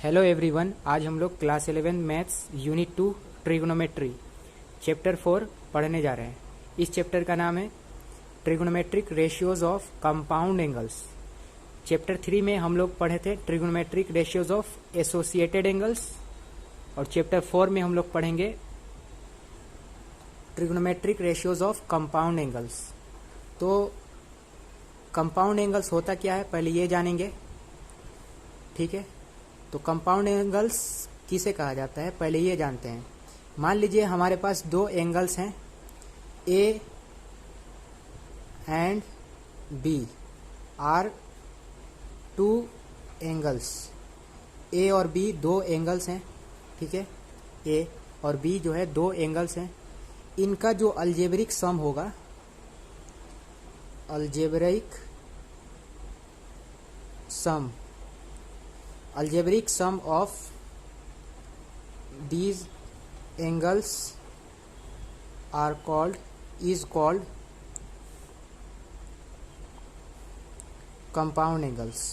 Hello everyone, आज हम लोग class 11 maths unit 2 trigonometry chapter 4 पढ़ने जा रहे हैं। इस चैप्टर का नाम है trigonometric ratios of compound angles. Chapter 3 में हम लोग पढ़े थे trigonometric ratios of associated angles और चैप्टर 4 में हम लोग पढ़ेंगे trigonometric ratios of compound angles. तो कंपाउंड एंगल्स होता क्या है पहले ये जानेंगे, ठीक है। तो कंपाउंड एंगल्स किसे कहा जाता है पहले ये जानते हैं। मान लीजिए हमारे पास दो एंगल्स हैं A and B are two angles. A और बी दो एंगल्स हैं, ठीक है। ए और बी जो है दो एंगल्स हैं। इनका जो अलजेब्रिक सम होगा, algebraic sum of these angles is called compound angles,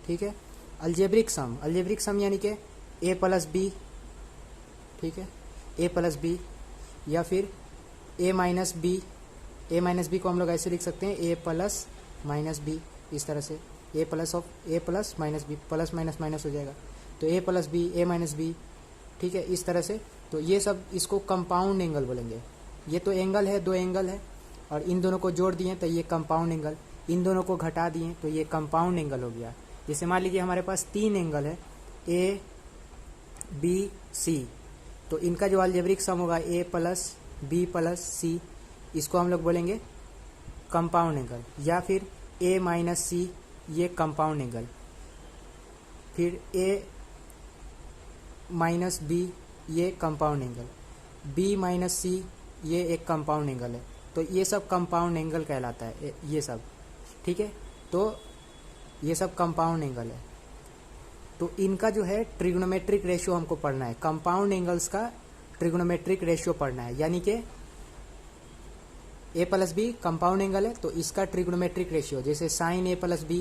ठीक है। अलजेब्रिक सम यानी कि ए प्लस बी, ठीक है, ए प्लस बी या फिर ए minus B. A minus B को हम लोग ऐसे लिख सकते हैं ए प्लस माइनस बी, इस तरह से A plus minus B, plus minus minus हो जाएगा तो A plus B, A minus B, ठीक है, इस तरह से। तो ये सब इसको कंपाउंड एंगल बोलेंगे। ये तो एंगल है, दो एंगल है और इन दोनों को जोड़ दिए तो ये कंपाउंड एंगल, इन दोनों को घटा दिए तो ये कंपाउंड एंगल हो गया। जैसे मान लीजिए हमारे पास तीन एंगल है ए बी सी, तो इनका जो अलजेब्रिक सम होगा ए प्लस बी प्लस सी, इसको हम लोग बोलेंगे कंपाउंड एंगल। या फिर ए माइनस सी, ये कंपाउंड एंगल। फिर ए माइनस बी, ये कंपाउंड एंगल। बी माइनस सी, ये एक कंपाउंड एंगल है। तो ये सब कंपाउंड एंगल कहलाता है, ये सब, ठीक है। तो ये सब कंपाउंड एंगल है। तो इनका जो है ट्रिग्नोमेट्रिक रेशियो हमको पढ़ना है। कंपाउंड एंगल्स का ट्रिग्नोमेट्रिक रेशियो पढ़ना है, यानी कि ए प्लस बी कंपाउंड एंगल है तो इसका ट्रिग्नोमेट्रिक रेशियो, जैसे साइन ए प्लस बी,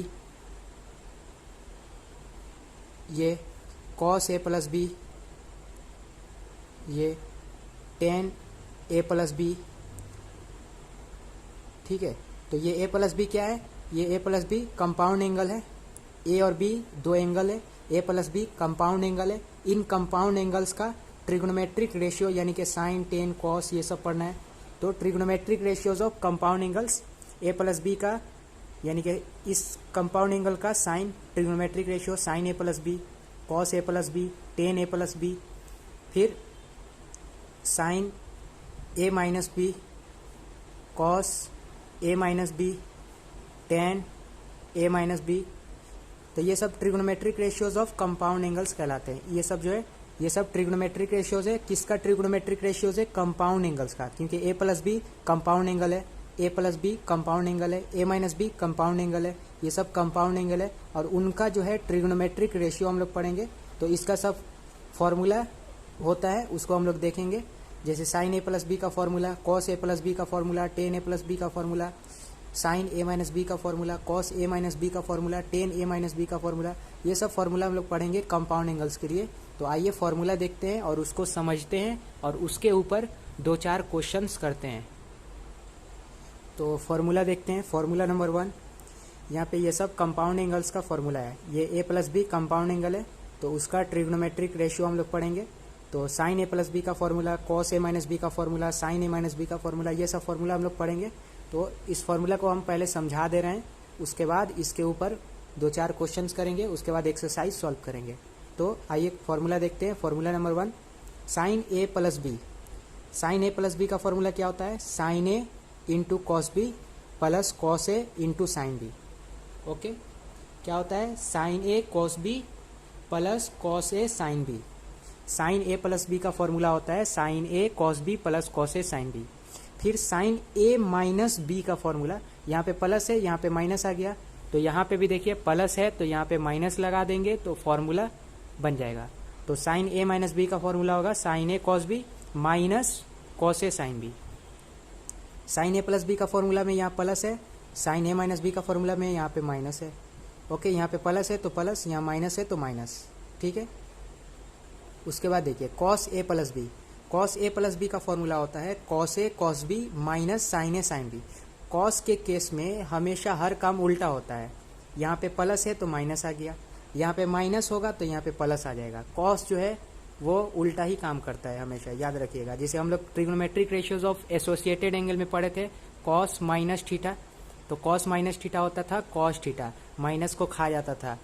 ये कॉस ए प्लस बी, ये टेन ए प्लस बी, ठीक है। तो ये ए प्लस बी क्या है, ये ए प्लस बी कंपाउंड एंगल है। ए और बी दो एंगल है, ए प्लस बी कंपाउंड एंगल है। इन कंपाउंड एंगल्स का ट्रिग्नोमेट्रिक रेशियो यानी कि साइन, टेन, कॉस, ये सब पढ़ना है। तो trigonometric ratios of compound angles, A plus B का यानी कि इस कंपाउंड एंगल का sine trigonometric ratio sine A plus B, cos A plus B, tan A plus B, फिर sine A minus B, cos A minus B, tan A minus B. तो ये सब trigonometric ratios of compound angles कहलाते हैं। ये सब जो है ये सब ट्रिग्नोमेट्रिक रेशियोज है। किसका ट्रिग्नोमेट्रिक रेशियोज है? कंपाउंड एंगल्स का, क्योंकि ए प्लस बी कंपाउंड एंगल है, ए प्लस बी कंपाउंड एंगल है, ए माइनस बी कंपाउंड एंगल है, ये सब कंपाउंड एंगल है। और उनका जो है ट्रिग्नोमेट्रिक रेशियो हम लोग पढ़ेंगे। तो इसका सब फॉर्मूला होता है, उसको हम लोग देखेंगे। जैसे साइन ए प्लस बी का formula, cos A plus B का formula, ten A plus B का formula, sign A minus B का formula, cos A minus B का formula, ten A minus B का फॉर्मूला, ये सब फॉर्मूला हम लोग पढ़ेंगे कंपाउंड एंगल्स के लिए। तो आइए फॉर्मूला देखते हैं और उसको समझते हैं और उसके ऊपर दो चार क्वेश्चंस करते हैं। तो फॉर्मूला देखते हैं। फॉर्मूला नंबर 1, यहाँ पे ये सब कंपाउंड एंगल्स का फॉर्मूला है। ये ए प्लस बी कंपाउंड एंगल है तो उसका ट्रिग्नोमेट्रिक रेशियो हम लोग पढ़ेंगे। तो साइन ए प्लस बी का formula, cos A minus B का formula, sign A minus B का फॉर्मूला, ये सब फॉर्मूला हम लोग पढ़ेंगे। तो इस फॉर्मूला को हम पहले समझा दे रहे हैं, उसके बाद इसके ऊपर दो चार क्वेश्चंस करेंगे, उसके बाद एक्सरसाइज सॉल्व करेंगे। तो आइए फॉर्मूला देखते हैं। Formula number 1, sine A plus B. Sine A plus B का फॉर्मूला क्या होता है? Sine A into cos B plus cos A into sine B. Okay, क्या होता है? Sine A cos B plus cos A sine B. Sine A plus B का formula होता है sine A cos B plus cos A sine B. फिर sine A minus B का formula, यहाँ पे प्लस है, यहाँ पे माइनस आ गया, तो यहाँ पे भी देखिए प्लस है तो यहाँ पे माइनस लगा देंगे तो फॉर्मूला बन जाएगा। तो साइन ए माइनस बी का फॉर्मूला होगा sign A cos B minus cos A sine B. Sine A plus B का फॉर्मूला में यहाँ प्लस है साइन ए माइनस बी का फॉर्मूला में यहाँ पे माइनस है, ओके, यहाँ पे प्लस है तो प्लस, यहाँ माइनस है तो माइनस, ठीक है। उसके बाद देखिए cos A plus B, cos A plus B का फॉर्मूला होता है cos A cos B minus sign A sine B. Cos के केस में हमेशा हर काम उल्टा होता है, यहाँ पे प्लस है तो माइनस आ गया, यहाँ पे माइनस होगा तो यहाँ पे प्लस आ जाएगा। कॉस जो है वो उल्टा ही काम करता है हमेशा, याद रखिएगा। जिसे हम लोग trigonometric ratios of associated angle में पढ़े थे, कॉस माइनस थीटा, तो कॉस माइनस थीटा होता था कॉस थीटा, माइनस को खा जाता था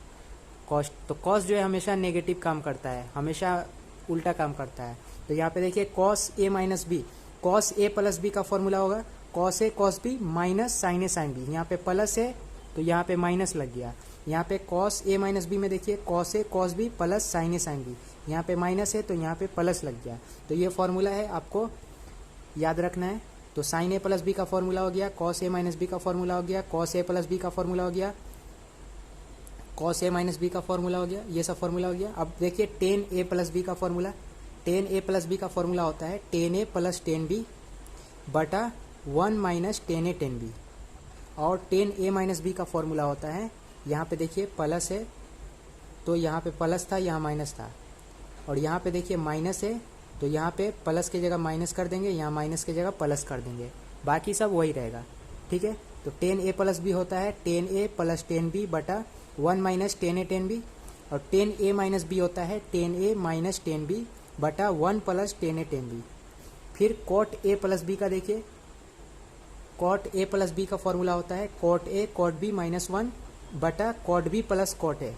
कॉस। तो कॉस जो है हमेशा नेगेटिव काम करता है, हमेशा उल्टा काम करता है। तो यहाँ पे देखिए cos A minus B, cos A plus B का फॉर्मूला होगा cos A cos B minus sign A sine B. यहाँ पे प्लस है तो यहाँ पे माइनस लग गया। यहाँ पे कॉस ए माइनस बी में देखिए cos A cos B plus sign A sine B, यहाँ पे माइनस है तो यहाँ पे प्लस लग गया। तो ये फॉर्मूला है, आपको याद रखना है। तो साइन ए प्लस बी का फॉर्मूला हो गया, कॉस ए माइनस बी का फॉर्मूला हो गया, कॉस ए प्लस बी का फॉर्मूला हो गया, कॉस ए माइनस बी का फॉर्मूला हो गया, ये सब फॉर्मूला हो गया। अब देखिए टेन ए प्लस बी का formula, ten A plus B का फॉर्मूला होता है tan A plus tan B बटा 1 minus tan A tan B. और टेन ए माइनस बी का फॉर्मूला होता है, यहाँ पे देखिए प्लस है तो यहाँ पे प्लस था, यहाँ माइनस था, और यहाँ पे देखिए माइनस है तो यहाँ पे प्लस की जगह माइनस कर देंगे, यहाँ माइनस की जगह प्लस कर देंगे, बाकी सब वही रहेगा, ठीक है। तो टेन ए प्लस बी होता है tan A plus tan B बटा 1 minus tan A tan B, और टेन ए माइनस बी होता है tan A minus tan B बटा 1 plus tan A tan B. फिर कॉट ए प्लस बी का देखिए, कॉट ए प्लस बी का formula होता है cot A cot B minus 1 बटा cot B plus cot A.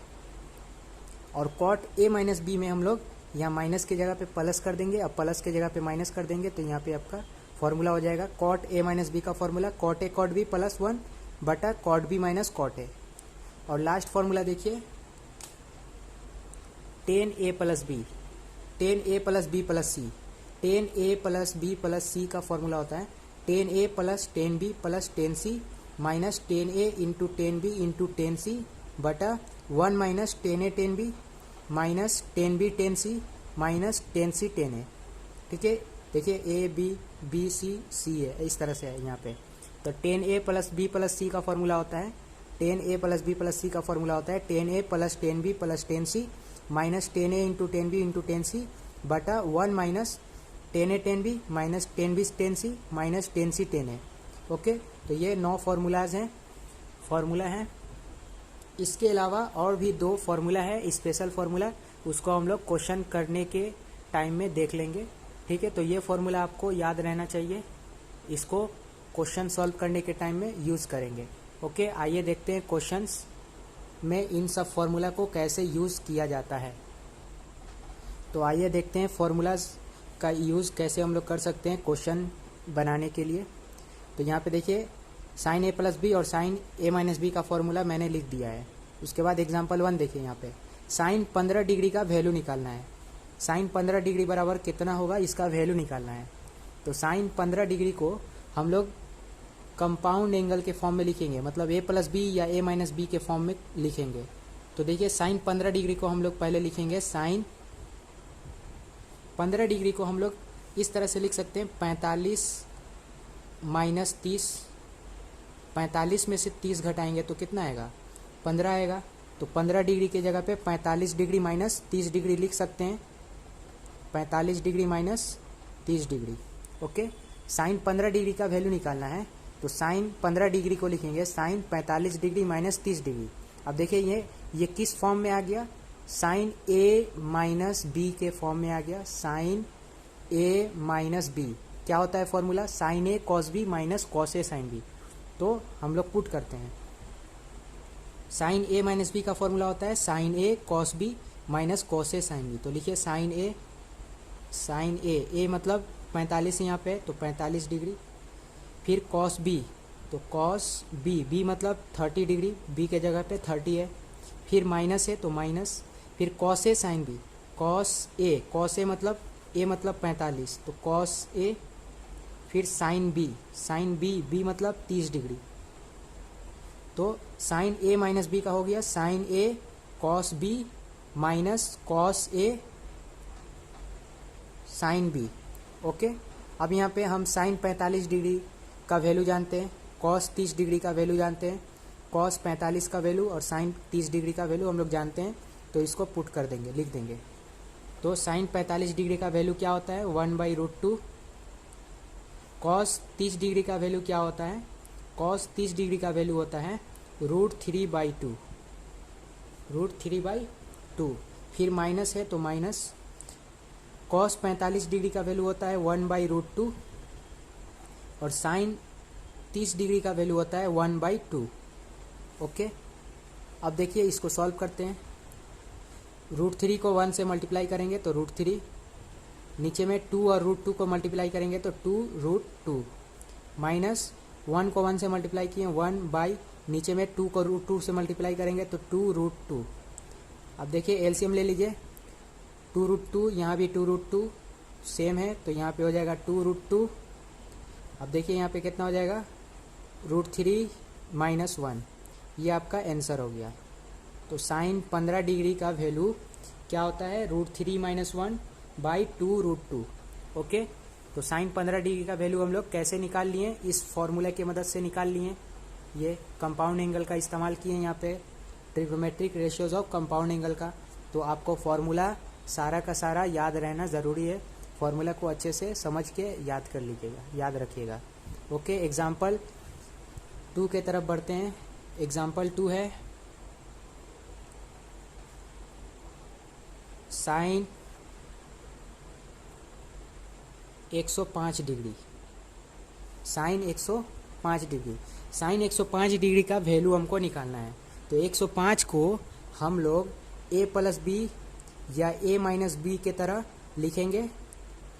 और कॉट ए माइनस बी में हम लोग यहाँ माइनस की जगह पे प्लस कर देंगे, अब प्लस की जगह पे माइनस कर देंगे, तो यहाँ पे आपका फॉर्मूला हो जाएगा कॉट ए माइनस बी का formula cot A cot B plus 1 बटा cot B minus cot A. और लास्ट फॉर्मूला देखिए tan A plus B, tan A plus B plus C, tan A plus B plus C का formula होता है tan A plus tan B plus tan C minus tan A into tan B into tan C बटा 1 minus tan A tan B minus tan B tan C minus tan C tan ए, ठीक है। देखिए A B B C सी है, इस तरह से है यहाँ पे। तो tan A plus B plus C का फॉर्मूला होता है tan A plus B plus C का फॉर्मूला होता है tan A plus tan B plus tan C minus tan A into tan B into tan C बटा 1 minus tan A tan B minus tan B tan C minus tan C tan A, okay. तो ये 9 formulas हैं, formula हैं। इसके अलावा और भी 2 formula है स्पेशल फॉर्मूला, उसको हम लोग क्वेश्चन करने के टाइम में देख लेंगे, ठीक है। तो ये फॉर्मूला आपको याद रहना चाहिए, इसको क्वेश्चन सॉल्व करने के टाइम में यूज़ करेंगे, ओके। आइए देखते हैं क्वेश्चंस में इन सब फॉर्मूला को कैसे यूज़ किया जाता है। तो आइए देखते हैं फॉर्मूलाज का यूज़ कैसे हम लोग कर सकते हैं क्वेश्चन बनाने के लिए। तो यहाँ पे देखिए साइन ए प्लस बी और साइन ए माइनस बी का फॉर्मूला मैंने लिख दिया है। उसके बाद एग्जांपल 1 देखिए, यहाँ पे साइन 15 डिग्री का वैल्यू निकालना है। साइन 15 डिग्री बराबर कितना होगा, इसका वैल्यू निकालना है। तो साइन 15 डिग्री को हम लोग कंपाउंड एंगल के फॉर्म में लिखेंगे, मतलब ए प्लस बी या ए माइनस बी के फॉर्म में लिखेंगे। तो देखिए साइन 15 डिग्री को हम लोग पहले लिखेंगे, साइन 15 डिग्री को हम लोग इस तरह से लिख सकते हैं 45 माइनस 30, 45 में से 30 घटाएंगे तो कितना आएगा 15 आएगा। तो 15 डिग्री की जगह पे 45 डिग्री माइनस 30 डिग्री लिख सकते हैं, 45 degree minus 30 degree, okay. Sine 15 degree का वैल्यू निकालना है, तो साइन 15 डिग्री को लिखेंगे साइन 45 डिग्री माइनस 30 डिग्री। अब देखिए ये किस फॉर्म में आ गया, साइन ए माइनस बी के फॉर्म में आ गया। साइन ए माइनस बी क्या होता है formula, sign A cos B minus cos A sine B. तो हम लोग पुट करते हैं, साइन ए माइनस बी का फॉर्मूला होता है sine A cos B minus cos A sine B. तो लिखिए साइन ए मतलब 45 यहाँ पे, तो 45 डिग्री। फिर कॉस बी, तो कॉस बी मतलब 30 डिग्री, बी के जगह पे 30 है। फिर माइनस है तो माइनस, फिर cos A sine B, cos ए मतलब ए मतलब 45, तो कॉस ए। फिर साइन बी मतलब 30 डिग्री, तो साइन ए माइनस बी का हो गया sign A cos B minus cos A sine B, okay. अब यहाँ पे हम साइन 45 डिग्री का वैल्यू जानते हैं, कॉस 30 डिग्री का वैल्यू जानते हैं, कॉस 45 का वैल्यू और साइन 30 डिग्री का वैल्यू हम लोग जानते हैं, तो इसको पुट कर देंगे, लिख देंगे। तो साइन 45 डिग्री का वैल्यू क्या होता है 1/√2। कॉस 30 डिग्री का वैल्यू क्या होता है, कॉस 30 डिग्री का वैल्यू होता है √3/2, √3/2। फिर माइनस है तो माइनस, कॉस 45 डिग्री का वैल्यू होता है 1/√2 और साइन 30 डिग्री का वैल्यू होता है 1/2। ओके, अब देखिए इसको सॉल्व करते हैं। √3 को 1 से मल्टीप्लाई करेंगे तो √3, नीचे में 2 और √2 को मल्टीप्लाई करेंगे तो 2√2, माइनस 1 को 1 से मल्टीप्लाई किए 1/, नीचे में 2 को √2 से मल्टीप्लाई करेंगे तो 2√2। अब देखिए एलसीएम ले लीजिए, 2√2, यहाँ भी 2√2 सेम है, तो यहाँ पे हो जाएगा 2√2। अब देखिए यहाँ पे कितना हो जाएगा √3 - 1, ये आपका आंसर हो गया। तो साइन 15 डिग्री का वैल्यू क्या होता है √3 - 1/2√2। ओके, तो साइन 15 डिग्री का वैल्यू हम लोग कैसे निकाल लिए, इस फॉर्मूला की मदद से निकाल लिए। ये कंपाउंड एंगल का इस्तेमाल किए यहाँ पे, trigonometric ratios of compound angle का। तो आपको फॉर्मूला सारा का सारा याद रहना ज़रूरी है, फॉर्मूला को अच्छे से समझ के याद कर लीजिएगा, याद रखिएगा। ओके, एग्जाम्पल 2 के तरफ बढ़ते हैं। एग्जाम्पल 2 है sine 105 degree, sine 105 degree, sine 105 degree का वैल्यू हमको निकालना है। तो 105 को हम लोग a+b या a-b के तरह लिखेंगे,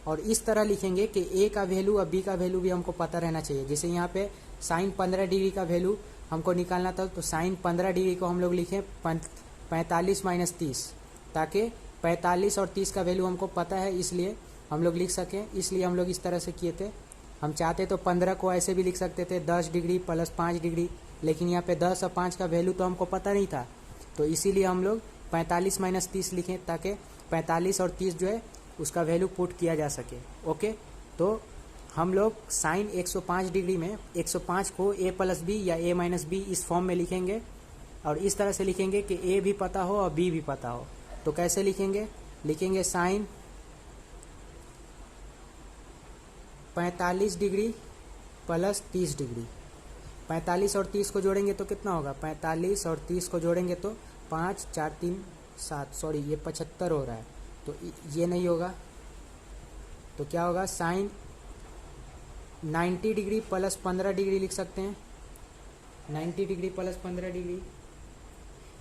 और इस तरह लिखेंगे कि a का वैल्यू और b का वैल्यू भी हमको पता रहना चाहिए। जैसे यहाँ पे साइन 15 डिग्री का वैल्यू हमको निकालना था, तो साइन 15 डिग्री को हम लोग लिखें 45 - 30, ताकि 45 और 30 का वैल्यू हमको पता है, इसलिए हम लोग लिख सकें, इसलिए हम लोग इस तरह से किए थे। हम चाहते तो 15 को ऐसे भी लिख सकते थे 10 डिग्री + 5 डिग्री, लेकिन यहाँ पे 10 और 5 का वैल्यू तो हमको पता नहीं था, तो इसीलिए हम लोग 45 - 30 लिखें, ताकि 45 और 30 जो है उसका वैल्यू पुट किया जा सके। ओके, तो हम लोग साइन 105 डिग्री में 105 को a+b या a-b इस फॉर्म में लिखेंगे, और इस तरह से लिखेंगे कि a भी पता हो और b भी पता हो। तो कैसे लिखेंगे, लिखेंगे साइन 45 डिग्री + 30 डिग्री, 45 और 30 को जोड़ेंगे तो कितना होगा, 45 और 30 को जोड़ेंगे तो 5 4 3 7, सॉरी ये 75 हो रहा है, तो ये नहीं होगा। तो क्या होगा, साइन 90 डिग्री + 15 डिग्री लिख सकते हैं, 90 डिग्री + 15 डिग्री,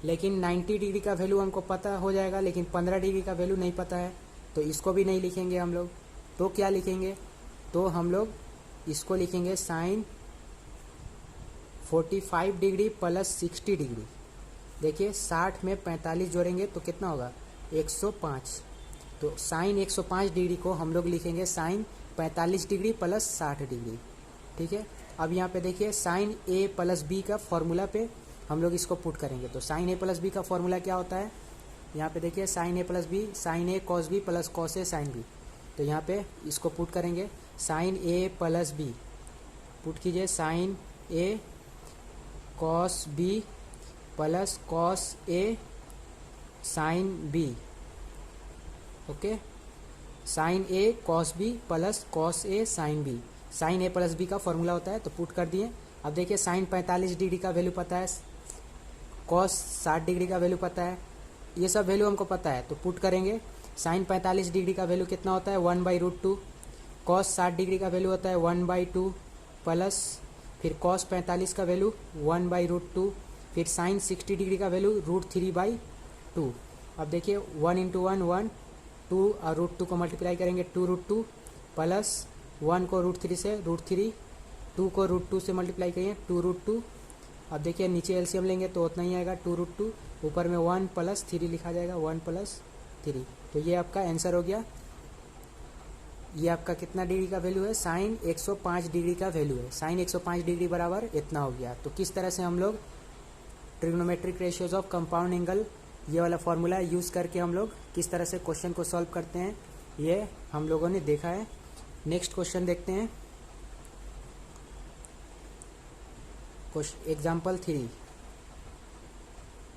लेकिन 90 डिग्री का वैल्यू हमको पता हो जाएगा, लेकिन 15 डिग्री का वैल्यू नहीं पता है, तो इसको भी नहीं लिखेंगे हम लोग। तो क्या लिखेंगे, तो हम लोग इसको लिखेंगे साइन 45 डिग्री + 60 डिग्री। देखिए 60 में 45 जोड़ेंगे तो कितना होगा 105, तो साइन 105 डिग्री को हम लोग लिखेंगे साइन 45 डिग्री + 60 डिग्री। ठीक है, अब यहाँ पे देखिए साइन a+b का फॉर्मूला पे हम लोग इसको पुट करेंगे। तो साइन a+b का फॉर्मूला क्या होता है, यहाँ पे देखिए sine a+b sine a cos b + cos a sin b। तो यहाँ पे इसको पुट करेंगे, साइन a+b पुट कीजिए, sine a cos b + cos a sin b। Okay, sine a cos b + cos a sin b, sine a+b का formula होता है, तो पुट कर दिए। अब देखिए साइन 45 डिग्री का वैल्यू पता है, cos 60 डिग्री का वैल्यू पता है, ये सब वैल्यू हमको पता है, तो पुट करेंगे। साइन 45 डिग्री का वैल्यू कितना होता है 1/√2, cos 60 डिग्री का वैल्यू होता है 1/2 प्लस फिर cos 45 का वैल्यू 1/√2, फिर साइन 60 डिग्री का वैल्यू √3/2। अब देखिए 1 × 1 1, 2 और √2 को मल्टीप्लाई करेंगे 2√2 प्लस 1 को √3 से √3, 2 को √2 से मल्टीप्लाई करिए 2√2। अब देखिए नीचे एलसीएम लेंगे तो उतना ही आएगा 2√2, ऊपर में 1 + 3 लिखा जाएगा 1 + 3। तो ये आपका आंसर हो गया। ये आपका कितना डिग्री का वैल्यू है, साइन 105 डिग्री का वैल्यू है, साइन 105 डिग्री बराबर इतना हो गया। तो किस तरह से हम लोग trigonometric ratios of compound angle, ये वाला फॉर्मूला यूज़ करके हम लोग किस तरह से क्वेश्चन को सॉल्व करते हैं, ये हम लोगों ने देखा है। नेक्स्ट क्वेश्चन देखते हैं। Example 3,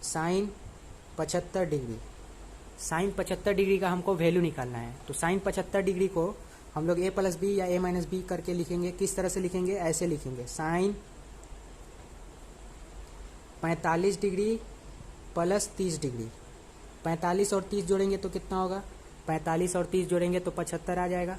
sine 75 degree. Sine 75 degree का हमको वैल्यू निकालना है। तो साइन 75 डिग्री को हम लोग a प्लस बी या a माइनस बी करके लिखेंगे। किस तरह से लिखेंगे? ऐसे लिखेंगे, साइन 45 डिग्री प्लस 30 डिग्री। 45 और 30 जोड़ेंगे तो कितना होगा? 45 और 30 जोड़ेंगे तो 75 आ जाएगा।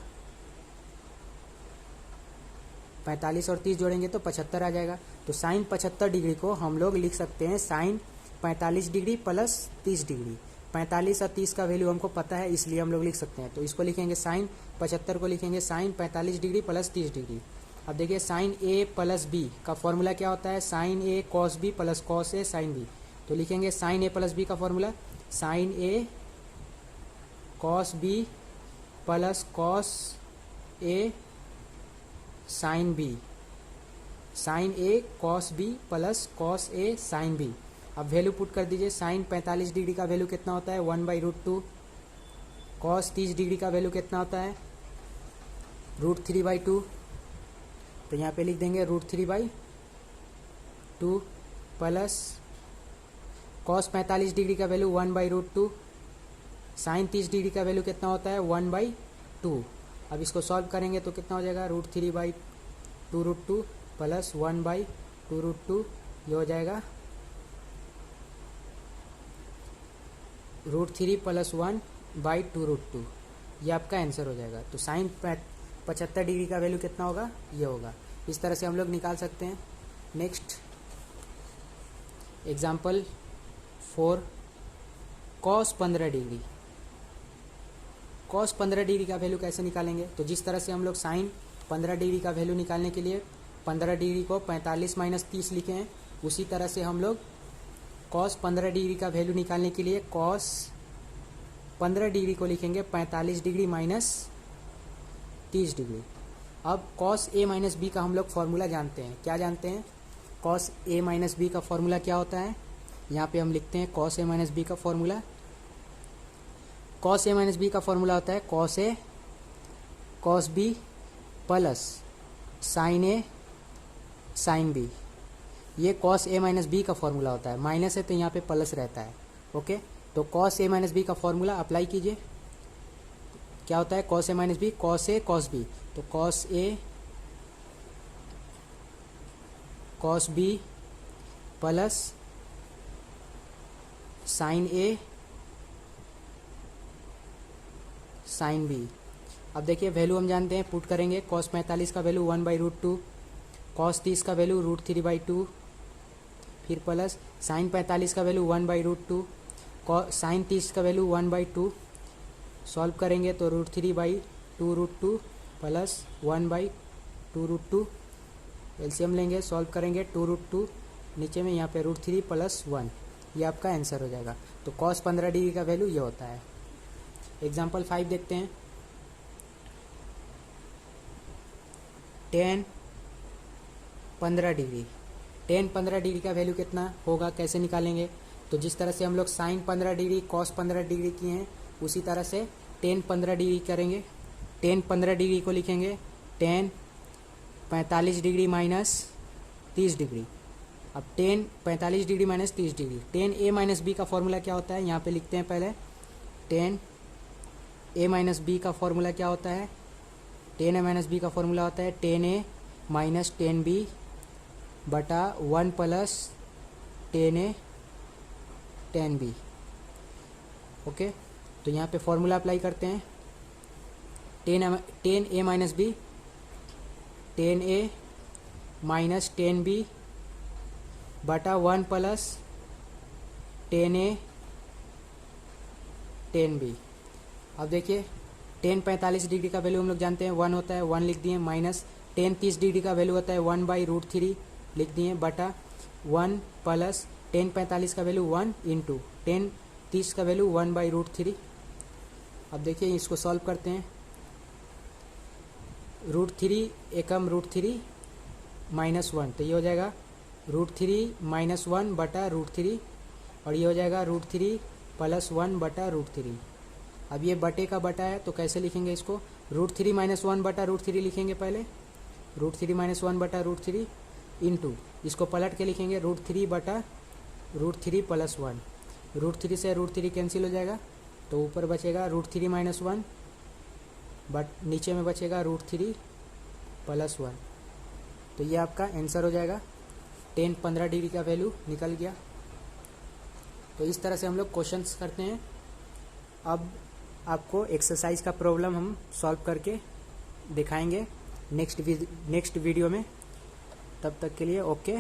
45 और 30 जोड़ेंगे तो 75 आ जाएगा। तो साइन 75 डिग्री को हम लोग लिख सकते हैं साइन 45 डिग्री प्लस 30 डिग्री। 45 और 30 का वैल्यू हमको पता है, इसलिए हम लोग लिख सकते हैं। तो इसको लिखेंगे साइन 75 को लिखेंगे साइन 45 डिग्री प्लस 30 डिग्री। अब देखिए साइन ए प्लस बी का फॉर्मूला क्या होता है? Sine A cos B plus cos A sine B. तो लिखेंगे साइन ए प्लस बी का formula sine A cos B plus cos A sine B. Sine A cos B plus cos A sine B. अब value put कर दीजिए। Sign 45 degree का value कितना होता है? 1/√2। कॉस 30 डिग्री का वैल्यू कितना होता है? √3/2। तो यहाँ पे लिख देंगे √3/2 प्लस कॉस 45 डिग्री का वैल्यू 1/√2। साइन 30 डिग्री का वैल्यू कितना होता है? 1/2। अब इसको सॉल्व करेंगे तो कितना हो जाएगा? √3/2√2 प्लस 1/2√2। ये हो जाएगा √3 प्लस 1/2√2। ये आपका आंसर हो जाएगा। तो साइन 75 डिग्री का वैल्यू कितना होगा? ये होगा। इस तरह से हम लोग निकाल सकते हैं। Next example 4, cos 15 degree. Cos 15 degree का वैल्यू कैसे निकालेंगे? तो जिस तरह से हम लोग साइन 15 डिग्री का वैल्यू निकालने के लिए 15 डिग्री को 45 माइनस 30 लिखे हैं, उसी तरह से हम लोग कॉस 15 डिग्री का वैल्यू निकालने के लिए कॉस 15 डिग्री को लिखेंगे 45 डिग्री माइनस 30 डिग्री। अब कॉस ए माइनस बी का हम लोग फॉर्मूला जानते हैं। क्या जानते हैं? कॉस ए माइनस बी का फॉर्मूला क्या होता है? यहाँ पे हम लिखते हैं कॉस ए माइनस बी का formula. Cos A minus B का फॉर्मूला होता है cos A cos B plus sign A sine B. ये कॉस ए माइनस बी का फॉर्मूला होता है। माइनस है तो यहाँ पे प्लस रहता है। ओके, तो कॉस ए माइनस बी का फॉर्मूला अप्लाई कीजिए। क्या होता है? Cos A minus B, cos A cos B. तो cos A cos B plus sign A sine B. अब देखिए वैल्यू हम जानते हैं, पुट करेंगे। कॉस 45 का वैल्यू 1/√2, कॉस 30 का वैल्यू √3/2, फिर प्लस साइन 45 का वैल्यू 1/√2, साइन 30 का वैल्यू 1/2। सॉल्व करेंगे तो √3/2√2 प्लस 1/2√2। एलसीएम लेंगे, सॉल्व करेंगे 2√2 नीचे में, यहाँ पे √3 प्लस 1। ये आपका आंसर हो जाएगा। तो कॉस 15 डिग्री का वैल्यू ये होता है। एग्जाम्पल 5 देखते हैं। Ten 15 degree. टेन 15 डिग्री का वैल्यू कितना होगा? कैसे निकालेंगे? तो जिस तरह से हम लोग साइन 15 डिग्री कॉस 15 डिग्री किए हैं, उसी तरह से टेन 15 डिग्री करेंगे। टेन 15 डिग्री को लिखेंगे टेन 45 डिग्री माइनस 30 डिग्री। अब tan 45 degree minus 30 degree. Tan A minus B का फॉर्मूला क्या होता है? यहाँ पे लिखते हैं पहले। टेन ए माइनस बी का फॉर्मूला क्या होता है? टेन ए माइनस बी का फॉर्मूला होता है tan A minus tan B बटा 1 plus tan A tan B. Okay, तो यहाँ पे फॉर्मूला अप्लाई करते हैं। Ten A minus B, tan A minus tan B बटा 1 plus tan A tan B. अब देखिए टेन 45 डिग्री का वैल्यू हम लोग जानते हैं 1 होता है, 1 लिख दिए, माइनस टेन 30 डिग्री का वैल्यू होता है 1/√3 लिख दिए, बटा 1 प्लस टेन 45 का वैल्यू 1 इंटू टेन 30 का वैल्यू 1/√3। अब देखिए इसको सॉल्व करते हैं। √3 एकम √3 माइनस 1, तो ये हो जाएगा √3 माइनस 1 बटा √3, और ये हो जाएगा √3 प्लस 1 बटा √3। अब ये बटे का बटा है तो कैसे लिखेंगे इसको? √3 माइनस 1 बटा √3 लिखेंगे पहले। √3 माइनस 1 बटा √3, इंटू, इसको पलट के लिखेंगे √3 बटा √3 + 1। √3 से √3 कैंसिल हो जाएगा, तो ऊपर बचेगा √3 - 1, बट नीचे में बचेगा √3 + 1। तो ये आपका आंसर हो जाएगा। 15 डिग्री का वैल्यू निकल गया। तो इस तरह से हम लोग क्वेश्चंस करते हैं। अब आपको एक्सरसाइज का प्रॉब्लम हम सॉल्व करके दिखाएंगे नेक्स्ट वीडियो में। तब तक के लिए ओके।